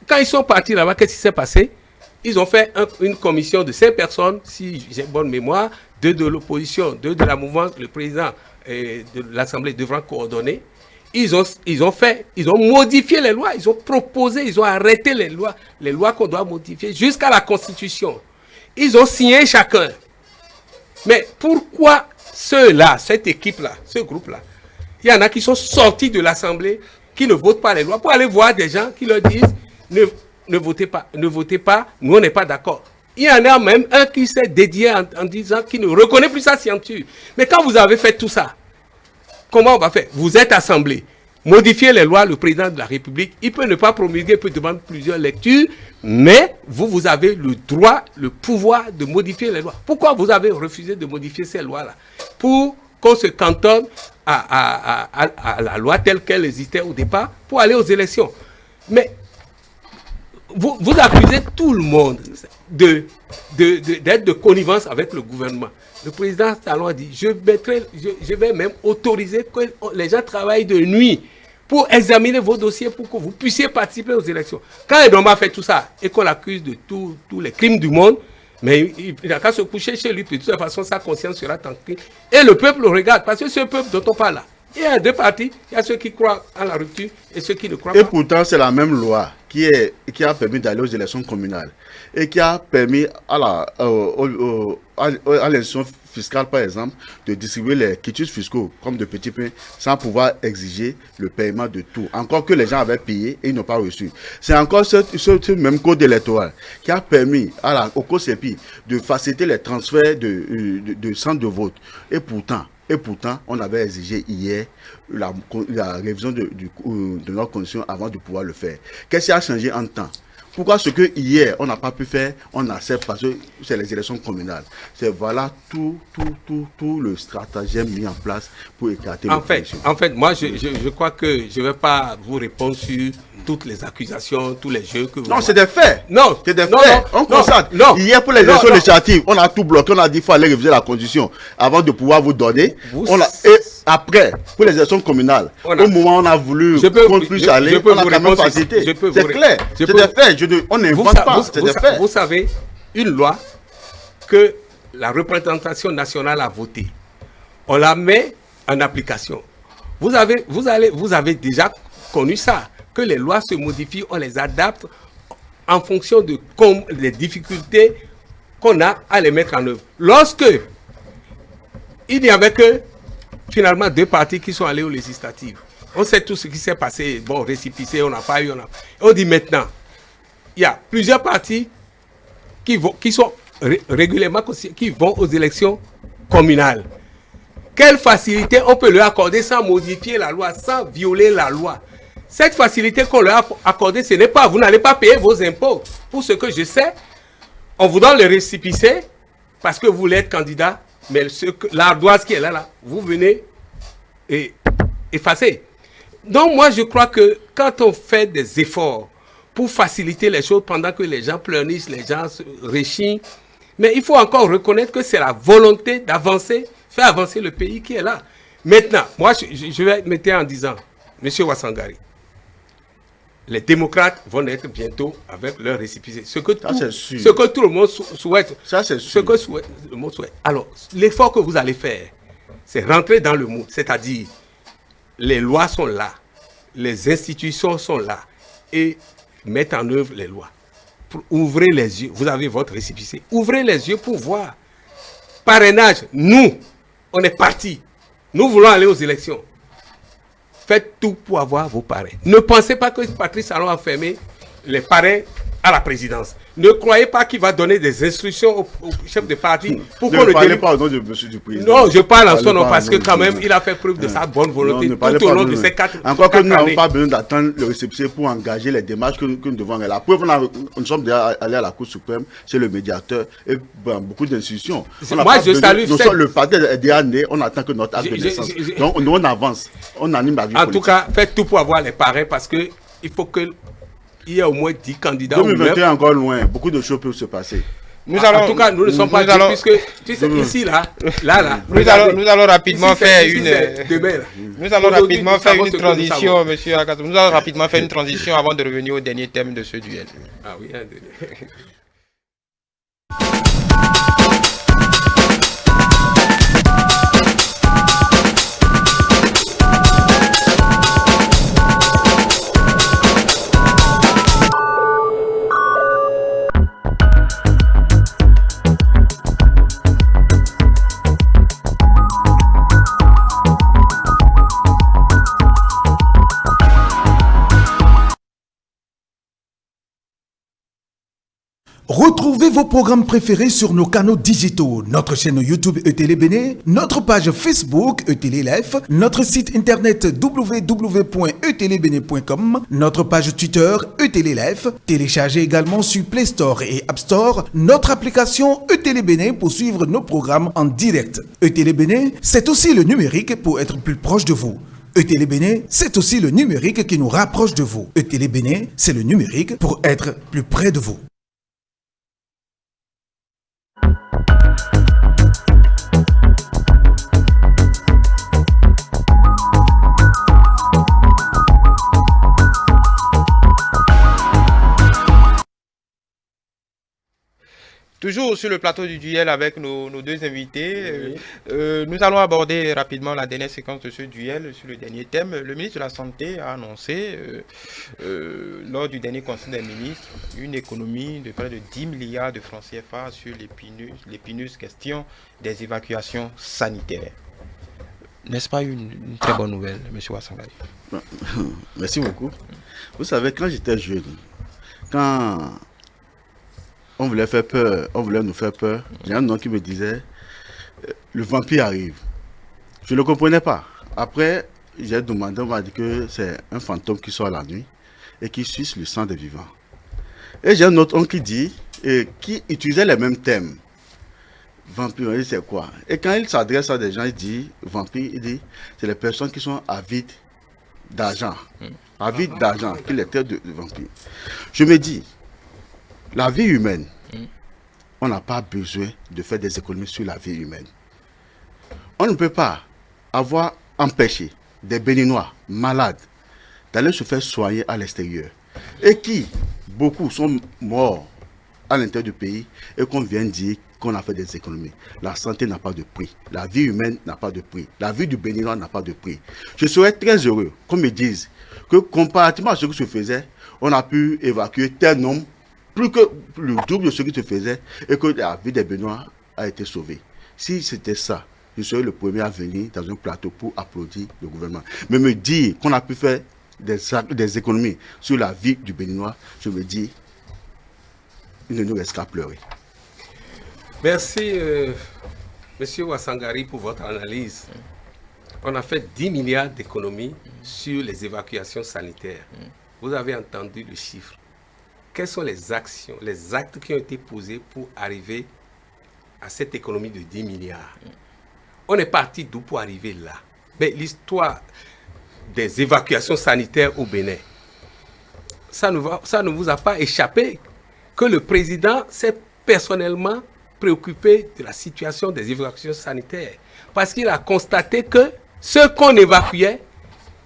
Quand ils sont partis là-bas, qu'est-ce qui s'est passé? Ils ont fait une commission de 5 personnes, si j'ai bonne mémoire, 2 de l'opposition, 2 de la mouvance, le président de l'Assemblée devra coordonner. Ils ont modifié les lois, ils ont proposé, ils ont arrêté les lois qu'on doit modifier jusqu'à la Constitution. Ils ont signé chacun. Mais pourquoi ceux-là, cette équipe-là, ce groupe-là, il y en a qui sont sortis de l'Assemblée, qui ne votent pas les lois, pour aller voir des gens qui leur disent ne votez pas, nous on n'est pas d'accord. Il y en a même un qui s'est dédié en disant qu'il ne reconnaît plus sa signature. Mais quand vous avez fait tout ça, comment on va faire? Vous êtes assemblée, modifiez les lois, le président de la République, il peut ne pas promulguer, il peut demander plusieurs lectures, mais vous avez le droit, le pouvoir de modifier les lois. Pourquoi vous avez refusé de modifier ces lois-là? Pour qu'on se cantonne à la loi telle qu'elle existait au départ, pour aller aux élections. Mais vous accusez tout le monde d'être de connivence avec le gouvernement. Le président Talon a dit, je vais même autoriser que les gens travaillent de nuit pour examiner vos dossiers, pour que vous puissiez participer aux élections. Quand Edouard fait tout ça et qu'on l'accuse de tous les crimes du monde, mais il n'a qu'à se coucher chez lui, puis de toute façon sa conscience sera tranquille. Et le peuple le regarde, parce que ce peuple dont on parle là, il y a 2 partis, il y a ceux qui croient à la rupture et ceux qui ne croient pas. Et pourtant, c'est la même loi qui a permis d'aller aux élections communales et qui a permis à l'élection fiscale, par exemple, de distribuer les quitus fiscaux comme de petits pains sans pouvoir exiger le paiement de tout. Encore que les gens avaient payé et ils n'ont pas reçu. C'est encore ce même code électoral qui a permis au COSEPI de faciliter les transferts de centres de vote. Et pourtant, on avait exigé hier la révision de notre constitution avant de pouvoir le faire. Qu'est-ce qui a changé en temps? Pourquoi ce que hier on n'a pas pu faire, on accepte parce que c'est les élections communales? C'est voilà tout le stratagème mis en place pour écarter l'opposition. En fait, moi je crois que je ne vais pas vous répondre sur toutes les accusations, tous les jeux que vous... Non, c'est des faits. Non, c'est des faits. On constate. Hier, pour les élections législatives, on a tout bloqué. On a dit qu'il fallait réviser la constitution avant de pouvoir vous donner. Et après, pour les élections communales, au moment où on a voulu qu'on puisse aller, on a quand même facilité. C'est clair. C'est des faits. On n'invente pas. C'est des faits. Vous savez, une loi que la représentation nationale a votée, on la met en application. Vous avez déjà connu ça, que les lois se modifient, on les adapte en fonction des difficultés qu'on a à les mettre en œuvre. Lorsque il n'y avait que finalement 2 partis qui sont allés aux législatives, on sait tout ce qui s'est passé, bon, récépissé, on n'a pas eu, on dit maintenant, il y a plusieurs partis qui sont régulièrement, qui vont aux élections communales. Quelle facilité on peut leur accorder sans modifier la loi, sans violer la loi? Cette facilité qu'on leur a accordée, ce n'est pas, vous n'allez pas payer vos impôts. Pour ce que je sais, on vous donne le récépissé parce que vous voulez être candidat, mais l'ardoise qui est là, vous venez et effacer. Donc moi, je crois que quand on fait des efforts pour faciliter les choses pendant que les gens pleurnichent, les gens se réchignent, mais il faut encore reconnaître que c'est la volonté d'avancer, faire avancer le pays qui est là. Maintenant, moi, je vais mettre en disant, M. Ouassangari, les démocrates vont naître bientôt avec leur récépissé. Ce que tout le monde souhaite. Ça, c'est sûr. Ce que le monde souhaite. Alors, l'effort que vous allez faire, c'est rentrer dans le moule. C'est-à-dire, les lois sont là, les institutions sont là, et mettre en œuvre les lois. Ouvrez les yeux. Vous avez votre récépissé. Ouvrez les yeux pour voir. Parrainage, nous, on est partis. Nous voulons aller aux élections. Faites tout pour avoir vos parrains. Ne pensez pas que Patrice Talon a fermé les parrains à la présidence. Ne croyez pas qu'il va donner des instructions au chef de parti pour qu'on Ne le parlez délivre. pas au nom de monsieur du président. Non, je parle en son Parlez nom pas parce au que nom quand du même, président. il a fait preuve de sa bonne volonté Ne parlez tout au pas long de de nous. ces 4 Encore que nous années. n'avons pas besoin d'attendre le récépissé pour engager les démarches que nous devons faire. La preuve, nous sommes déjà allés à la Cour suprême, chez le médiateur et beaucoup d'institutions. Moi, je salue Le parti est déjà né, on attend que notre acte de naissance. Donc, nous, on avance. On anime la vie En politique. tout cas, faites tout pour avoir les parrains parce qu'il faut qu'il y ait au moins 10 candidats ou 9. 2021 est encore loin. Beaucoup de choses peuvent se passer. En tout cas, nous ne sommes pas durs puisque tu sais, ici, là. Nous allons rapidement faire une. Demain, là. Nous allons Aujourd'hui, rapidement nous faire savons une ce que nous transition, savons. monsieur Akato. Nous allons rapidement faire une transition avant de revenir au dernier thème de ce duel. Ah oui, Retrouvez vos programmes préférés sur nos canaux digitaux, notre chaîne YouTube ETélé Bénin, notre page Facebook ETélé Life, notre site internet www.etelebene.com, notre page Twitter ETélé Life. Téléchargez également sur Play Store et App Store notre application ETélé Bénin pour suivre nos programmes en direct. ETélé Bénin, c'est aussi le numérique pour être plus proche de vous. ETélé Bénin, c'est aussi le numérique qui nous rapproche de vous. ETélé Bénin, c'est le numérique pour être plus près de vous. Toujours sur le plateau du duel avec nos deux invités, nous allons aborder rapidement la dernière séquence de ce duel sur le dernier thème. Le ministre de la Santé a annoncé lors du dernier Conseil des ministres une économie de près de 10 milliards de francs CFA sur l'épineuse question des évacuations sanitaires. N'est-ce pas une très bonne nouvelle, M. Ouassangari? Merci beaucoup. Vous savez, quand j'étais jeune, quand on voulait faire peur, on voulait nous faire peur, j'ai un nom qui me disait le vampire arrive. Je ne le comprenais pas. Après, j'ai demandé, on m'a dit que c'est un fantôme qui sort la nuit et qui suce le sang des vivants. Et j'ai un autre oncle qui dit, qui utilisait les mêmes thèmes. Vampire, il dit c'est quoi? Et quand il s'adresse à des gens, il dit vampire, il dit c'est les personnes qui sont avides d'argent. Avides d'argent, qui les traitent de vampires. Je me dis, la vie humaine, on n'a pas besoin de faire des économies sur la vie humaine. On ne peut pas avoir empêché des Béninois malades d'aller se faire soigner à l'extérieur. Et qui, beaucoup sont morts à l'intérieur du pays et qu'on vient dire qu'on a fait des économies. La santé n'a pas de prix. La vie humaine n'a pas de prix. La vie du Béninois n'a pas de prix. Je serais très heureux qu'on me dise que comparativement à ce qui se faisait, on a pu évacuer tel nombre, plus que le double de ce qui se faisait, et que la vie des Béninois a été sauvée. Si c'était ça, je serais le premier à venir dans un plateau pour applaudir le gouvernement. Mais me dire qu'on a pu faire des économies sur la vie du Béninois, je me dis, il ne nous reste qu'à pleurer. Merci, Monsieur Ouassangari, pour votre analyse. On a fait 10 milliards d'économies sur les évacuations sanitaires. Vous avez entendu le chiffre. Quelles sont les actions, les actes qui ont été posés pour arriver à cette économie de 10 milliards? On est parti d'où pour arriver là? Mais l'histoire des évacuations sanitaires au Bénin, ça ne vous a pas échappé que le président s'est personnellement préoccupé de la situation des évacuations sanitaires. Parce qu'il a constaté que ceux qu'on évacuait,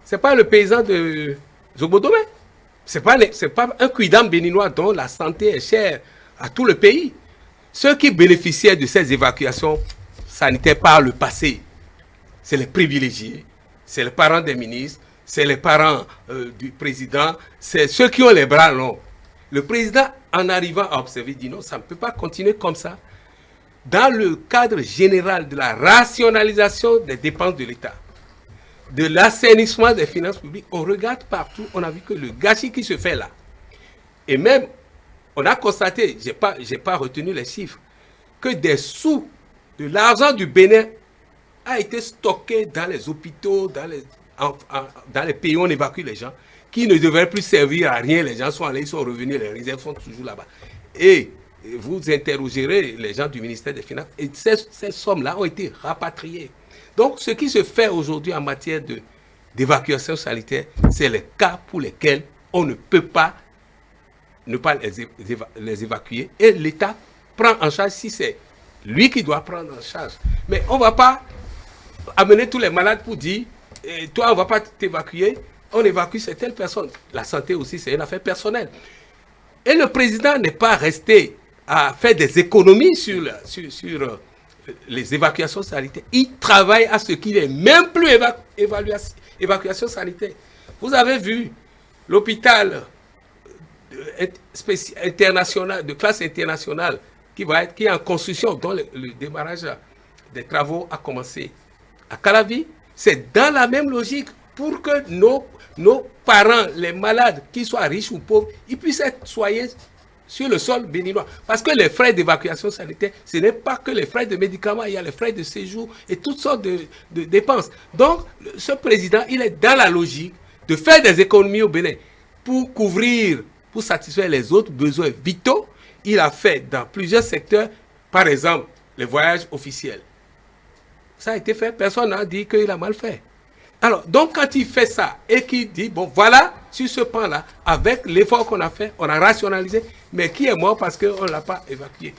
ce n'est pas le paysan de Zobodomé. Ce n'est pas un Quidam béninois dont la santé est chère à tout le pays. Ceux qui bénéficiaient de ces évacuations sanitaires par le passé, c'est les privilégiés, c'est les parents des ministres, c'est les parents du président, c'est ceux qui ont les bras longs. Le président, en arrivant à observer, dit non, ça ne peut pas continuer comme ça. Dans le cadre général de la rationalisation des dépenses de l'État, de l'assainissement des finances publiques, on regarde partout, on a vu que le gâchis qui se fait là, et même on a constaté, j'ai pas retenu les chiffres, que des sous de l'argent du Bénin a été stocké dans les hôpitaux, dans les pays où on évacue les gens, qui ne devraient plus servir à rien. Les gens sont allés, ils sont revenus, les réserves sont toujours là-bas. Et vous interrogerez les gens du ministère des Finances, et ces sommes-là ont été rapatriées. Donc, ce qui se fait aujourd'hui en matière d'évacuation sanitaire, c'est les cas pour lesquels on ne peut pas ne pas les évacuer. Et l'État prend en charge si c'est lui qui doit prendre en charge. Mais on ne va pas amener tous les malades pour dire, toi, on ne va pas t'évacuer, on évacue certaines personnes. La santé aussi, c'est une affaire personnelle. Et le président n'est pas resté à faire des économies sur les évacuations sanitaires. Il travaille à ce qu'il n'est même plus évacuation sanitaire. Vous avez vu l'hôpital international, de classe internationale qui est en construction, dont le démarrage des travaux a commencé à Calavi. C'est dans la même logique pour que nos parents, les malades, qu'ils soient riches ou pauvres, ils puissent être soignés sur le sol béninois. Parce que les frais d'évacuation sanitaire, ce n'est pas que les frais de médicaments, il y a les frais de séjour et toutes sortes de dépenses. Donc, ce président, il est dans la logique de faire des économies au Bénin pour couvrir, pour satisfaire les autres besoins vitaux. Il a fait dans plusieurs secteurs, par exemple, les voyages officiels. Ça a été fait, personne n'a dit qu'il a mal fait. Alors, donc quand il fait ça et qu'il dit, bon voilà, sur ce pan-là, avec l'effort qu'on a fait, on a rationalisé, mais qui est mort parce qu'on ne l'a pas évacué.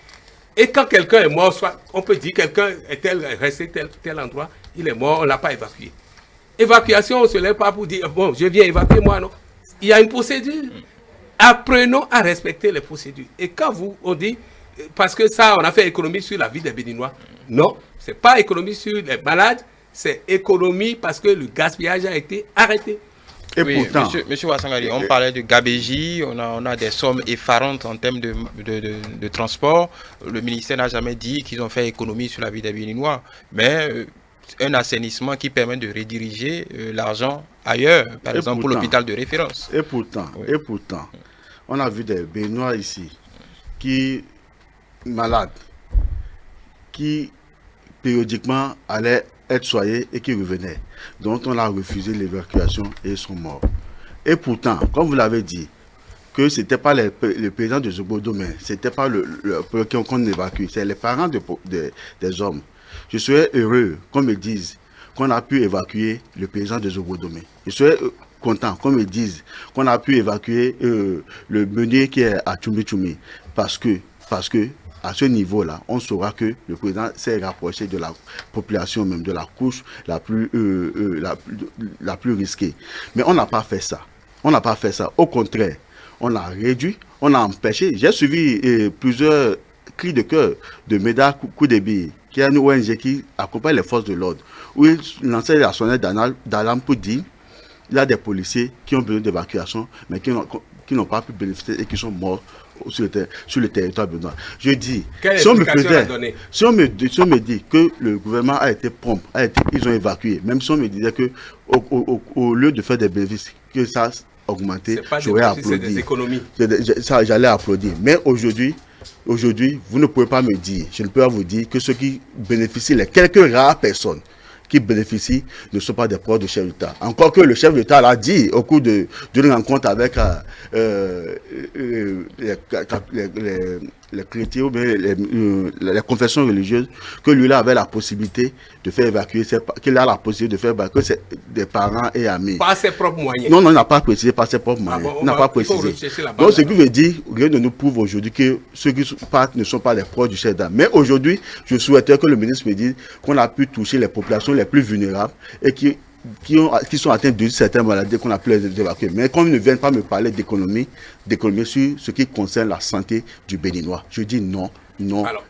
Et quand quelqu'un est mort, soit, on peut dire quelqu'un est resté tel endroit, il est mort, on ne l'a pas évacué. Évacuation, on ne se lève pas pour dire, bon, je viens évacuer moi, non. Il y a une procédure. Apprenons à respecter les procédures. Et quand on dit, parce que ça, on a fait économie sur la vie des Béninois, non, ce n'est pas économie sur les malades, c'est économie parce que le gaspillage a été arrêté. Et oui, pourtant, monsieur Wassangari, on parlait de gabégie, on a des sommes effarantes en termes de transport. Le ministère n'a jamais dit qu'ils ont fait économie sur la vie des Béninois, mais un assainissement qui permet de rediriger l'argent ailleurs, par exemple pour l'hôpital de référence. Et pourtant, on a vu des Béninois ici qui malades, qui périodiquement allaient être soignés et qui revenaient, dont on a refusé l'évacuation et ils sont morts. Et pourtant, comme vous l'avez dit, que ce n'était pas le président de Zobodomé, ce n'était pas qu'on évacue, c'est les parents des hommes. Je serais heureux qu'on me dise qu'on a pu évacuer le président de Zobodomé. Je serais content qu'on me dise qu'on a pu évacuer le meunier qui est à Tchoumi, parce que à ce niveau-là, on saura que le président s'est rapproché de la population, même de la couche la plus risquée. Mais on n'a pas fait ça. On n'a pas fait ça. Au contraire, on a réduit, on a empêché. J'ai suivi plusieurs cris de cœur de Meda Koudébi, qui est une ONG qui accompagne les forces de l'ordre, où il lançait la sonnette d'alarme pour dire il y a des policiers qui ont besoin d'évacuation, mais qui n'ont pas pu bénéficier et qui sont morts sur le territoire béninois. Je dis, si on me dit que le gouvernement a été prompt, ils ont évacué, même si on me disait que au lieu de faire des bénéfices, que ça augmenté, j'aurais applaudi. C'est des économies. J'allais applaudir. Mais aujourd'hui, vous ne pouvez pas me dire, je ne peux pas vous dire que ceux qui bénéficient, les quelques rares personnes qui bénéficient ne sont pas des proches du chef d'État. Encore que le chef d'État l'a dit au cours d'une rencontre avec les chrétiens ou bien les confessions religieuses, que lui-là avait la possibilité de faire évacuer, qu'il a la possibilité de faire évacuer des parents et amis. Par ses propres moyens. Non, il n'a pas précisé par ses propres moyens. Il n'a pas précisé. Donc, ce qui veut dire, rien ne nous prouve aujourd'hui que ceux qui partent ne sont pas les proches du chef d'État. Mais aujourd'hui, je souhaiterais que le ministre me dise qu'on a pu toucher les populations les plus vulnérables et qui sont atteints de certaines maladies qu'on a pu les évacuer. Mais qu'on ne vienne pas me parler d'économie sur ce qui concerne la santé du Béninois. Je dis non,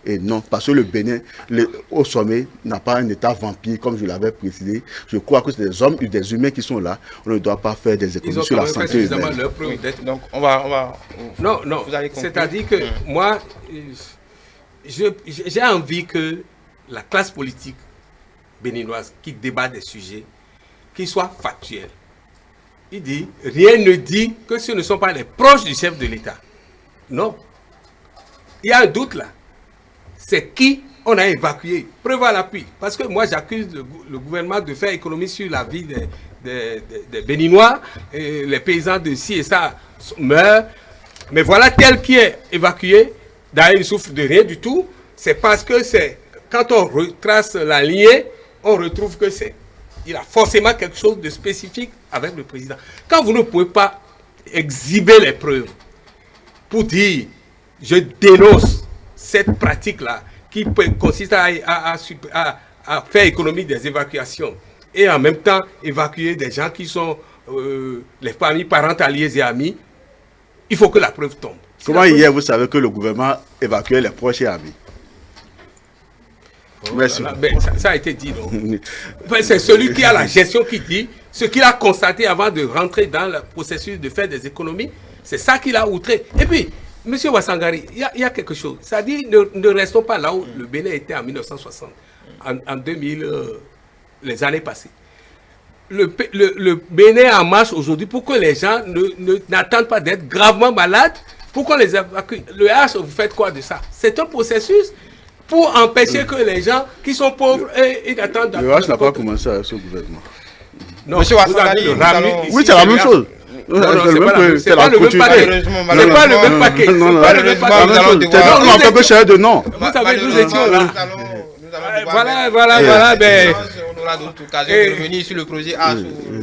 et non. Parce que le Bénin, au sommet, n'a pas un état vampire, comme je l'avais précisé. Je crois que c'est des hommes et des humains qui sont là. On ne doit pas faire des économies sur la santé humaine. Donc, on va... Non. C'est-à-dire que moi, j'ai envie que la classe politique béninoise qui débat des sujets, qui soit factuel. Il dit, rien ne dit que ce ne sont pas les proches du chef de l'État. Non. il y a un doute là. C'est qui on a évacué. Preuve à l'appui. Parce que moi, j'accuse le gouvernement de faire économie sur la vie des Béninois. Et les paysans de ci et ça meurent. Mais voilà tel qui est évacué. D'ailleurs, il ne souffre de rien du tout. C'est parce que quand on retrace la lignée, on retrouve que il a forcément quelque chose de spécifique avec le président. Quand vous ne pouvez pas exhiber les preuves pour dire je dénonce cette pratique-là qui consiste à faire économie des évacuations et en même temps évacuer des gens qui sont les familles parentaliers et amis, il faut que la preuve tombe. Comment hier vous savez que le gouvernement évacuait les proches et amis? Merci. Ça a été dit, non? C'est celui qui a la gestion qui dit ce qu'il a constaté avant de rentrer dans le processus de faire des économies. C'est ça qu'il a outré. Et puis, M. Ouassangari, il y a quelque chose. Ça dit, ne restons pas là où le Bénin était en 1960, en 2000, les années passées. Le Bénin est en marche aujourd'hui pour que les gens n'attendent pas d'être gravement malades, pour qu'on les évacue. Le H, vous faites quoi de ça? C'est un processus pour empêcher que les gens qui sont pauvres n'attendent pas. Le H n'a pas commencé avec ce gouvernement. Non, Monsieur Ouassangari, oui, c'est la même chose. C'est pas le même paquet. C'est pas le même paquet. Non, on fait que cher de nom. Vous savez, nous étions là. Voilà. On aura d'autres occasions de revenir sur le projet A.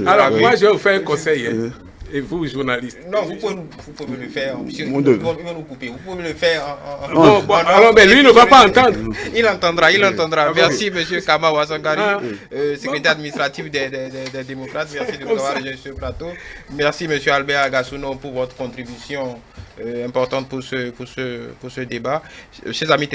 Alors, moi, je vais vous faire un conseil. Et vous, journalistes. Non, vous pouvez le faire. Ils vont nous couper. Vous pouvez le faire. Alors, lui, il ne va pas entendre. Il entendra. Merci, M. Kama Ouassangari, secrétaire administratif des démocrates. Merci de nous avoir rejoint sur ce plateau. Merci, M. Albert Agassono, pour votre contribution importante pour ce débat. Chers amis,